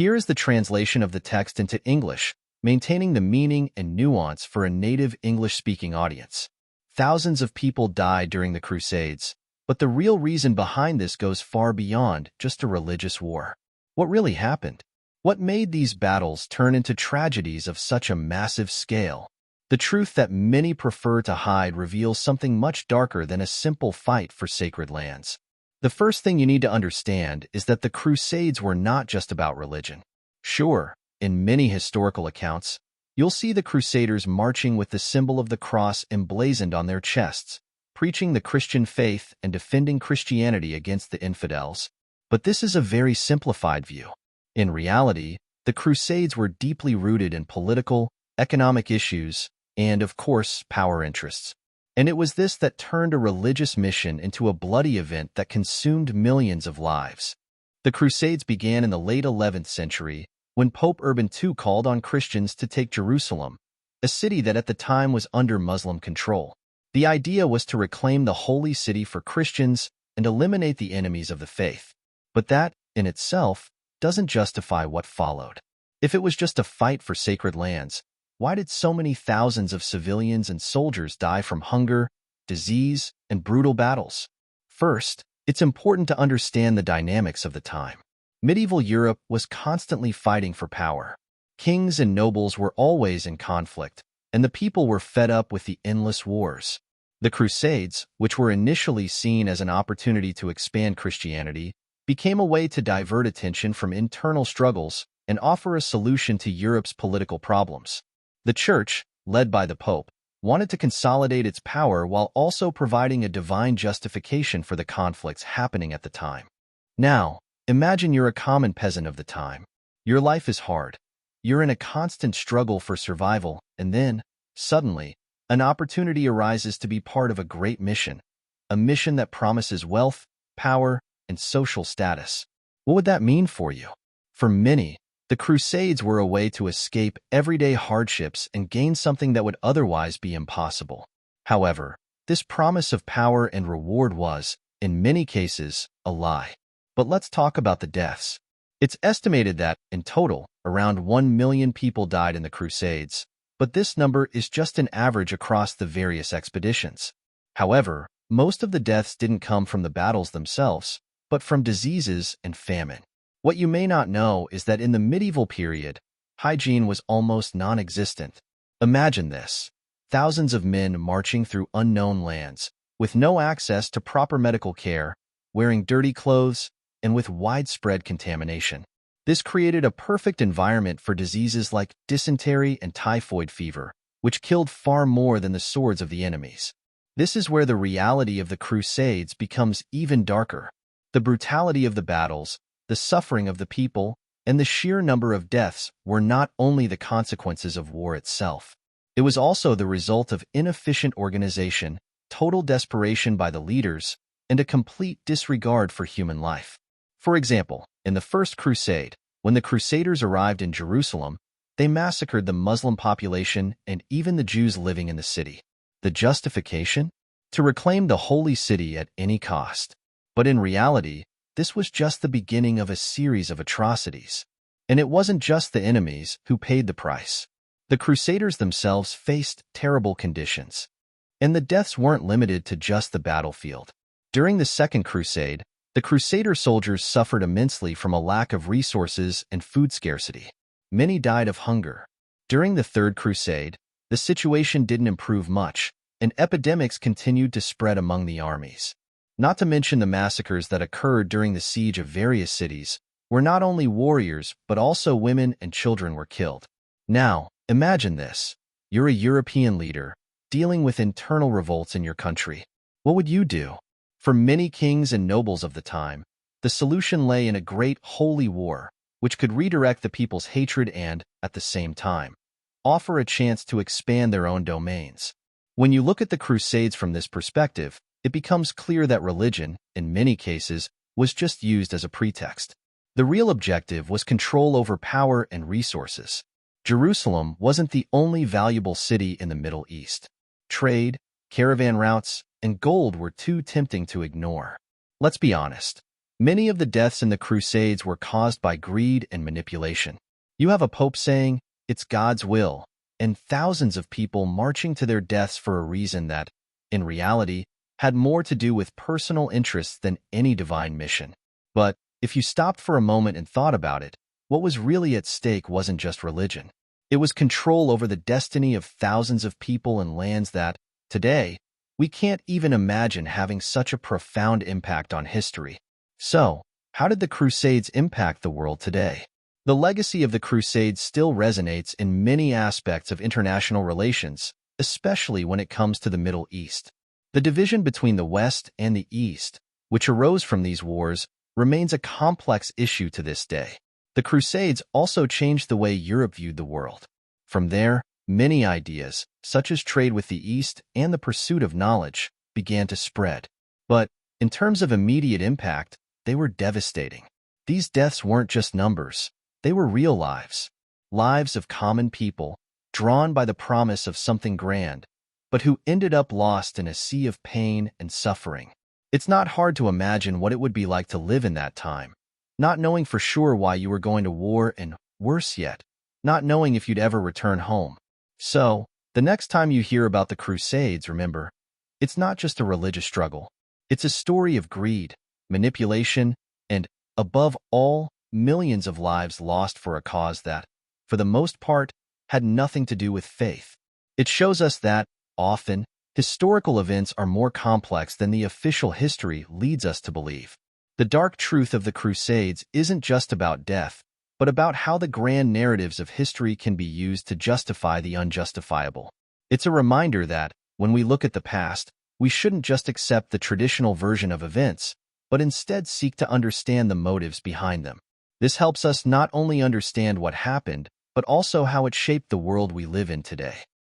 Here is the translation of the text into English, maintaining the meaning and nuance for a native English-speaking audience. Thousands of people died during the Crusades, but the real reason behind this goes far beyond just a religious war. What really happened? What made these battles turn into tragedies of such a massive scale? The truth that many prefer to hide reveals something much darker than a simple fight for sacred lands. The first thing you need to understand is that the Crusades were not just about religion. Sure, in many historical accounts, you'll see the Crusaders marching with the symbol of the cross emblazoned on their chests, preaching the Christian faith and defending Christianity against the infidels. But this is a very simplified view. In reality, the Crusades were deeply rooted in political, economic issues, and, of course, power interests. And it was this that turned a religious mission into a bloody event that consumed millions of lives. The Crusades began in the late 11th century, when Pope Urban II called on Christians to take Jerusalem, a city that at the time was under Muslim control. The idea was to reclaim the holy city for Christians and eliminate the enemies of the faith. But that, in itself, doesn't justify what followed. If it was just a fight for sacred lands, why did so many thousands of civilians and soldiers die from hunger, disease, and brutal battles? First, it's important to understand the dynamics of the time. Medieval Europe was constantly fighting for power. Kings and nobles were always in conflict, and the people were fed up with the endless wars. The Crusades, which were initially seen as an opportunity to expand Christianity, became a way to divert attention from internal struggles and offer a solution to Europe's political problems. The Church, led by the Pope, wanted to consolidate its power while also providing a divine justification for the conflicts happening at the time. Now, imagine you're a common peasant of the time. Your life is hard. You're in a constant struggle for survival, and then, suddenly, an opportunity arises to be part of a great mission, a mission that promises wealth, power, and social status. What would that mean for you? For many, the Crusades were a way to escape everyday hardships and gain something that would otherwise be impossible. However, this promise of power and reward was, in many cases, a lie. But let's talk about the deaths. It's estimated that, in total, around 1 million people died in the Crusades, but this number is just an average across the various expeditions. However, most of the deaths didn't come from the battles themselves, but from diseases and famine. What you may not know is that in the medieval period, hygiene was almost non-existent. Imagine this: thousands of men marching through unknown lands, with no access to proper medical care, wearing dirty clothes, and with widespread contamination. This created a perfect environment for diseases like dysentery and typhoid fever, which killed far more than the swords of the enemies. This is where the reality of the Crusades becomes even darker. The brutality of the battles, the suffering of the people, and the sheer number of deaths were not only the consequences of war itself. It was also the result of inefficient organization, total desperation by the leaders, and a complete disregard for human life. For example, in the First Crusade, when the Crusaders arrived in Jerusalem, they massacred the Muslim population and even the Jews living in the city. The justification? To reclaim the holy city at any cost. But in reality, this was just the beginning of a series of atrocities. And it wasn't just the enemies who paid the price. The Crusaders themselves faced terrible conditions. And the deaths weren't limited to just the battlefield. During the Second Crusade, the Crusader soldiers suffered immensely from a lack of resources and food scarcity. Many died of hunger. During the Third Crusade, the situation didn't improve much, and epidemics continued to spread among the armies. Not to mention the massacres that occurred during the siege of various cities, where not only warriors but also women and children were killed. Now, imagine this. You're a European leader, dealing with internal revolts in your country. What would you do? For many kings and nobles of the time, the solution lay in a great holy war, which could redirect the people's hatred and, at the same time, offer a chance to expand their own domains. When you look at the Crusades from this perspective, it becomes clear that religion, in many cases, was just used as a pretext. The real objective was control over power and resources. Jerusalem wasn't the only valuable city in the Middle East. Trade, caravan routes, and gold were too tempting to ignore. Let's be honest. Many of the deaths in the Crusades were caused by greed and manipulation. You have a pope saying, "It's God's will," and thousands of people marching to their deaths for a reason that, in reality, had more to do with personal interests than any divine mission. But if you stopped for a moment and thought about it, what was really at stake wasn't just religion. It was control over the destiny of thousands of people and lands that, today, we can't even imagine having such a profound impact on history. So, how did the Crusades impact the world today? The legacy of the Crusades still resonates in many aspects of international relations, especially when it comes to the Middle East. The division between the West and the East, which arose from these wars, remains a complex issue to this day. The Crusades also changed the way Europe viewed the world. From there, many ideas, such as trade with the East and the pursuit of knowledge, began to spread. But, in terms of immediate impact, they were devastating. These deaths weren't just numbers. They were real lives. Lives of common people, drawn by the promise of something grand, but who ended up lost in a sea of pain and suffering. It's not hard to imagine what it would be like to live in that time, not knowing for sure why you were going to war and, worse yet, not knowing if you'd ever return home. So, the next time you hear about the Crusades, remember, it's not just a religious struggle. It's a story of greed, manipulation, and, above all, millions of lives lost for a cause that, for the most part, had nothing to do with faith. It shows us that, often, historical events are more complex than the official history leads us to believe. The dark truth of the Crusades isn't just about death, but about how the grand narratives of history can be used to justify the unjustifiable. It's a reminder that, when we look at the past, we shouldn't just accept the traditional version of events, but instead seek to understand the motives behind them. This helps us not only understand what happened, but also how it shaped the world we live in today.